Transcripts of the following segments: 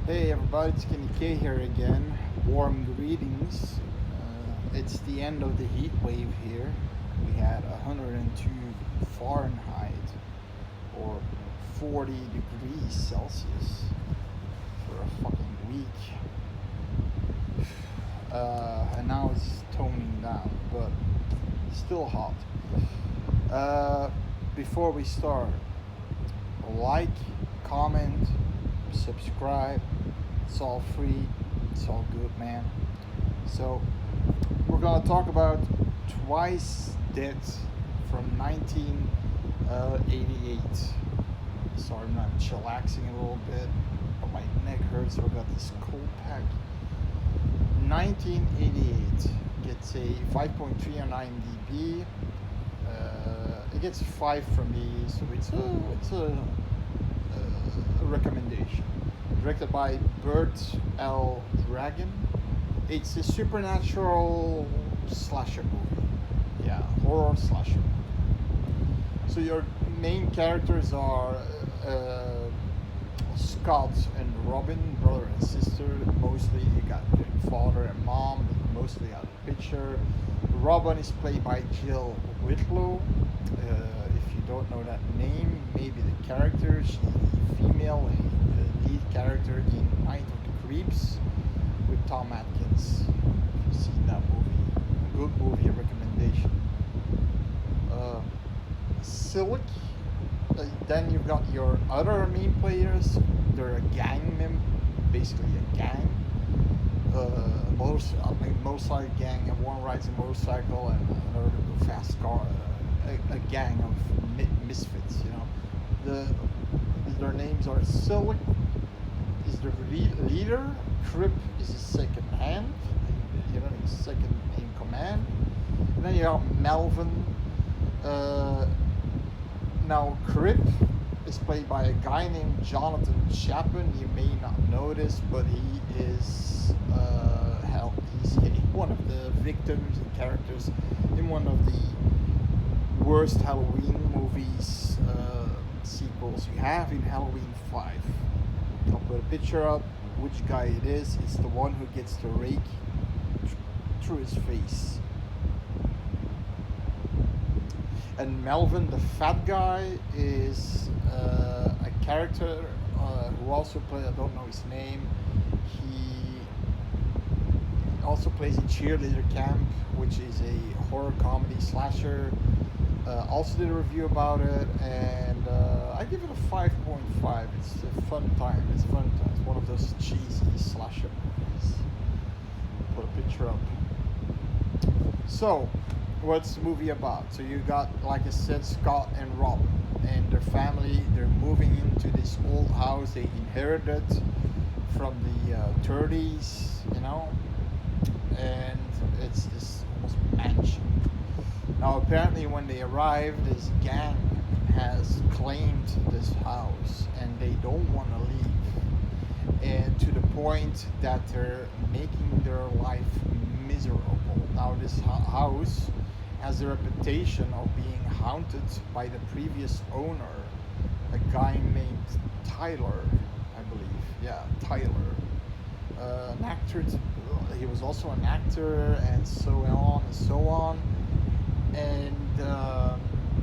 Hey everybody, it's Kenny K here again. Warm greetings. It's the end of the heat wave here. We had 102 Fahrenheit or 40 degrees Celsius for a fucking week. And now it's toning down, but still hot. Before we start, like, comment, subscribe. It's all free. It's all good, man. So we're gonna talk about Twice Dead from 1988. Sorry, I'm not chillaxing a little bit, but my neck hurts. So I got this cold pack. 1988 gets a 5.3 on IMDb. It gets a 5 from me, so it's a recommendation. Directed by Burt L. Dragon. It's a supernatural slasher movie. Yeah, horror slasher movie. So your main characters are Scott and Robin, brother and sister. Mostly you got father and mom, but mostly out of the picture. Robin is played by Jill Whitlow. If you don't know that name, maybe the character. She's the female lead character in Night of the Creeps with Tom Atkins. If you've seen that movie, good movie, a recommendation. Silk. Then you've got your other main players. They're a gang basically a gang. Motorcycle gang, and one rides a motorcycle and another a fast car. A gang of misfits, you know. Their names are Silk is the leader, Crip is his second hand, you know, his second in command. And then you have Melvin. Now Crip is played by a guy named Jonathan Chapin. You may not know this, but he is he's one of the victims and characters in one of the worst Halloween movies sequels you have in Halloween 5. I'll put a picture up which guy it is. It's the one who gets the rake through his face. And Melvin, the fat guy, is a character who also plays, I don't know his name, he also plays in Cheerleader Camp, which is a horror comedy slasher. Also did a review about it, and I give it a 5.5. It's a fun time. It's fun time. It's one of those cheesy slasher movies. Put a picture up. So, what's the movie about? So you got, like I said, Scott and Robin and their family. They're moving into this old house they inherited from the 30s, you know, and it's this almost mansion. Now, apparently, when they arrive, this gang has claimed this house and they don't want to leave. And to the point that they're making their life miserable. Now, this house has a reputation of being haunted by the previous owner, a guy named Tyler, I believe. Yeah, Tyler. An actor, he was also an actor, and so on and so on. And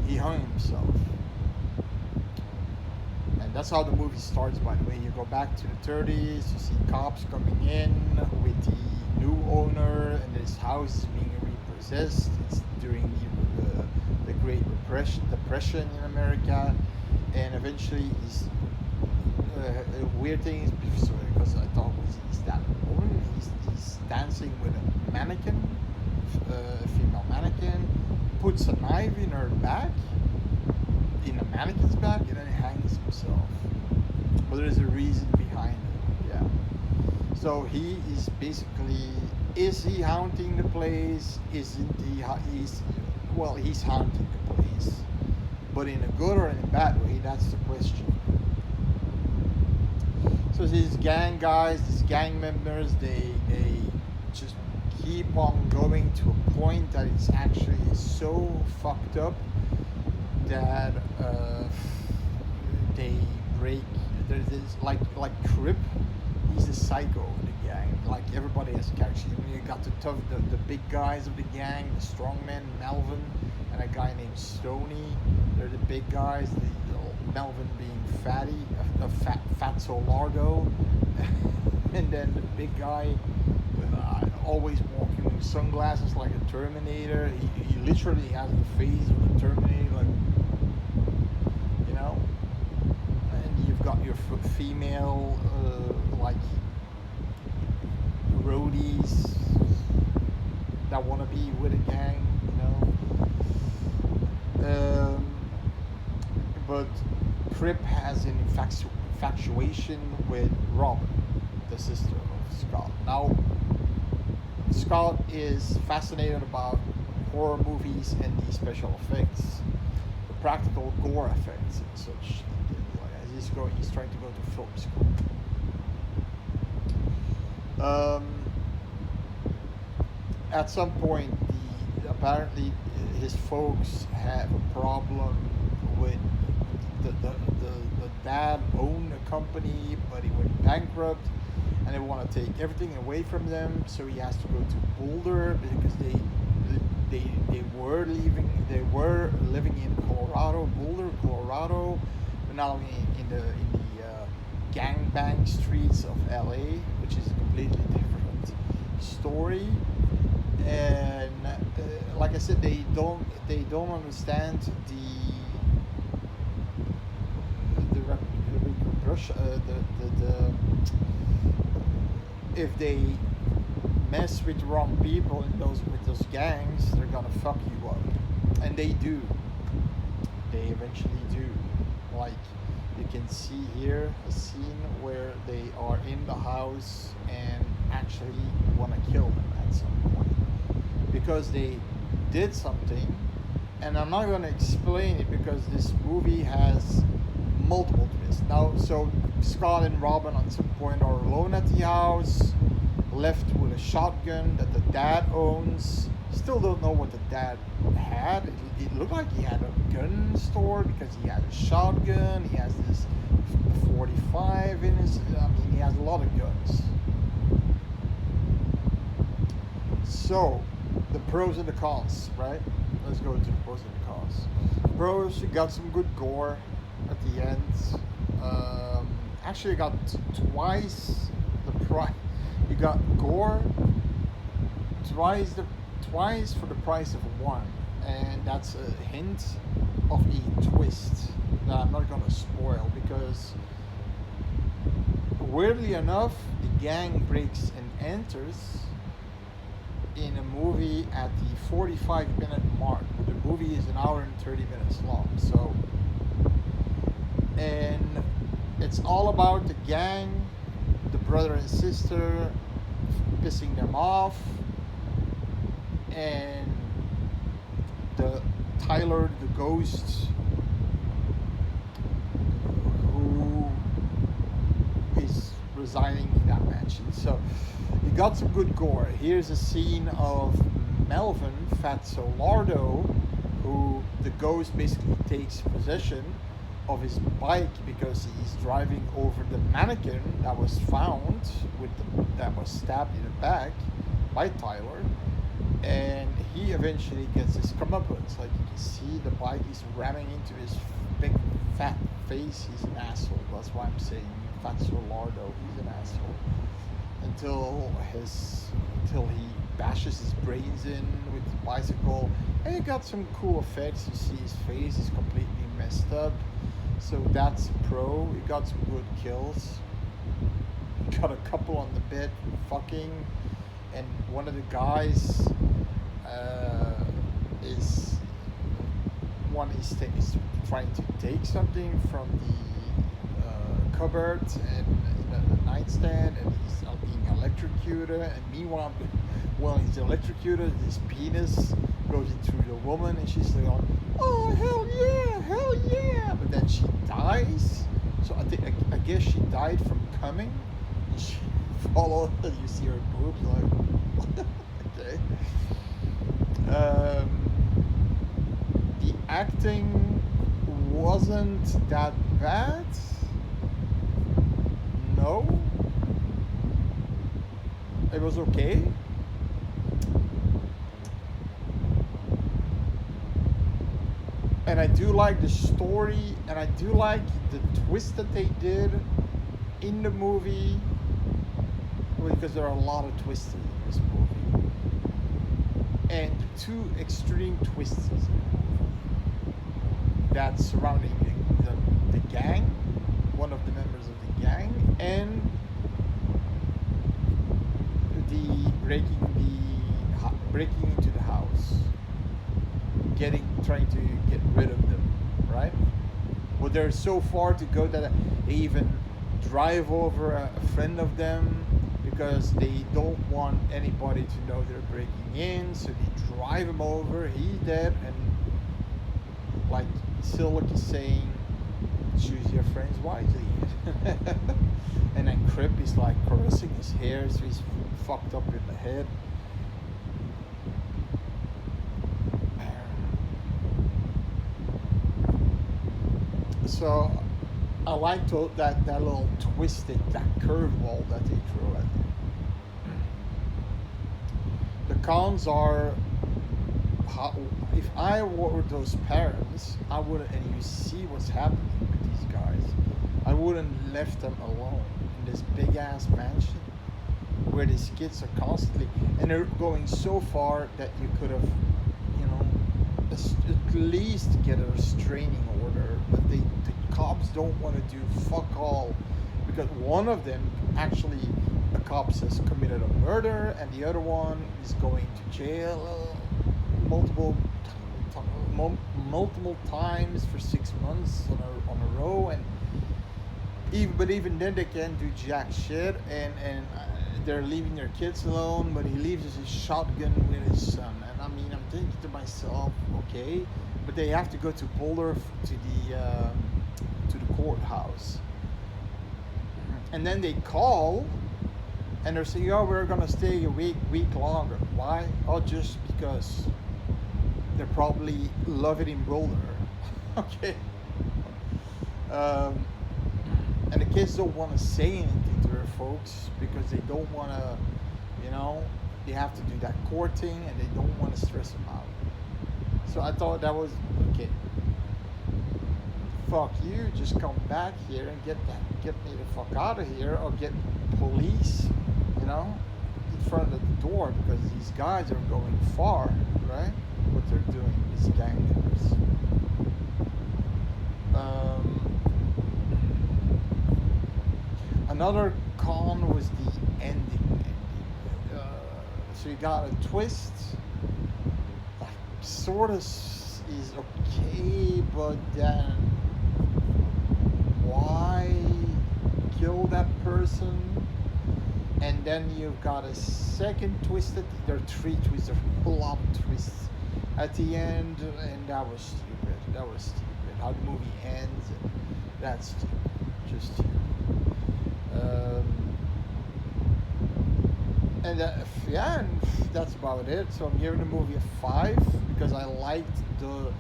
he hung himself. And that's how the movie starts, by the way. You go back to the 30s, you see cops coming in with the new owner, and this house is being repossessed. It's during the Great Depression in America, and eventually a weird thing is, because I thought he's that woman, he's dancing with a mannequin, a female mannequin, puts a knife in her back, in a mannequin's back, and then he hangs himself. But there is a reason behind it, yeah. So he is basically, is he haunting the place? Isn't he? He's haunting the place. But in a good or in a bad way, that's the question. So these gang guys, these gang members, they just keep on going to a point that it's actually so fucked up that they break. There's this like Crip, he's a psycho of the gang. Like everybody has characters. You got the big guys of the gang, the strongman Melvin, and a guy named Stony. They're the big guys. Melvin being Fatso Lardo, and then the big guy, always walking with sunglasses like a Terminator. He literally has the face of the Terminator, like, you know. And you've got your female, like, roadies that want to be with a gang, you know. But Crip has an infatuation with Robin, the sister of Scott. Now, Scott is fascinated about horror movies and the special effects, the practical gore effects and such. He's trying to go to film school. At some point, apparently his folks have a problem with the dad owned a company, but he went bankrupt, and they want to take everything away from them. So he has to go to Boulder because they were living in Colorado, Boulder, Colorado, but now in the gangbang streets of LA, which is a completely different story. And like I said, they don't understand if they mess with the wrong people in with those gangs, they're gonna fuck you up, and they do. They eventually do. Like, you can see here a scene where they are in the house and actually want to kill them at some point because they did something. And I'm not going to explain it because this movie has multiple twists. Now, so Scott and Robin at some point are alone at the house, left with a shotgun that the dad owns. Still don't know what the dad had. It looked like he had a gun store because he had a shotgun. He has this 45 in his. I mean, he has a lot of guns. So, the pros and the cons, right? Let's go into the pros and the cons. Pros, you got some good gore at the end. Actually, you got twice the price. You got gore twice for the price of one, and that's a hint of a twist that I'm not gonna spoil because weirdly enough, the gang breaks and enters in a movie at the 45-minute mark. The movie is an hour and 30 minutes long, so, and it's all about the gang, the brother and sister pissing them off, and the Tyler the ghost who is residing in that mansion. So you got some good gore. Here's a scene of Melvin Fatso Lardo, who the ghost basically takes possession of his bike because he's driving over the mannequin that was found that was stabbed in the back by Tyler, and he eventually gets his comeuppance. Like, you can see the bike is ramming into his big fat face. He's an asshole. That's why I'm saying Fatso Lardo. He's an asshole until he bashes his brains in with the bicycle. And you got some cool effects. You see his face is completely messed up. So that's a pro. You got some good kills. You got a couple on the bed fucking, and one of the guys is trying to take something from the cupboard and the nightstand, and he's being electrocuted. And meanwhile, while he's electrocuted, his penis goes into the woman, and she's like, "Oh hell yeah!" But then she dies. So I guess she died from coming. She followed. You see her boobs, like okay. The acting wasn't that bad. No. it was okay. And I do like the story, and I do like the twist that they did in the movie, because there are a lot of twists in this movie, and two extreme twists in the movie that's surrounding the gang, one of the members of the gang, and the breaking into the house, trying to get rid of them, right? Well, they're so far to go that they even drive over a friend of them because they don't want anybody to know they're breaking in. So they drive him over. He's dead, and like Silk is saying, choose your friends wisely. And then Crip is like caressing his hair, so he's fucked up in the head. So I like that little twisted, that curveball that they throw at you. The cons are, if I were those parents, I wouldn't, and you see what's happening with these guys, I wouldn't left them alone in this big ass mansion where these kids are constantly, and they're going so far that you could have, you know, at least get a restraining order, but the cops don't want to do fuck all, because one of them actually, the cop says, committed a murder, and the other one is going to jail multiple times for 6 months on a row, and even then they can't do jack shit, and they're leaving their kids alone, but he leaves his shotgun with his son. And I mean, I'm thinking to myself, okay, but they have to go to Boulder to the courthouse, and then they call, and they're saying, "Oh, we're gonna stay a week longer." Why? Oh, just because they probably love it in Boulder. Okay. And the kids don't want to say anything to their folks because they don't want to, they have to do that court thing, and they don't want to stress them out. So I thought that was okay. Fuck you, just come back here and get me the fuck out of here, or get police, in front of the door, because these guys are going far, right? What they're doing, these gang members. Another con was the ending. So you got a twist, like, sort of is okay, but then why kill that person? And then you've got a second twist. There are three twists, there are a lot of twists at the end, and that was stupid. How the movie ends, that's stupid. Just stupid. And that's about it. So I'm giving the movie a 5 because I liked the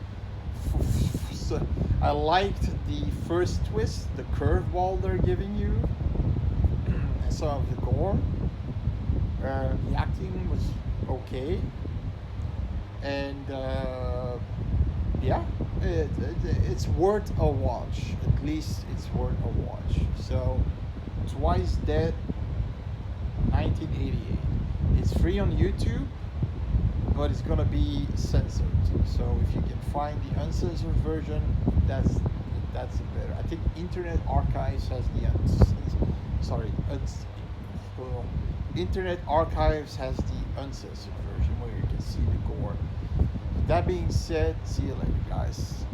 first twist, the curveball they're giving you, and some of the gore. The acting was okay, and it's worth a watch. At least it's worth a watch. So, Twice Dead, 1988. It's free on YouTube, but it's gonna be censored. So if you can find the uncensored version, that's better. I think Internet Archives has Internet Archives has the uncensored version where you can see the gore. That being said, see you later, guys.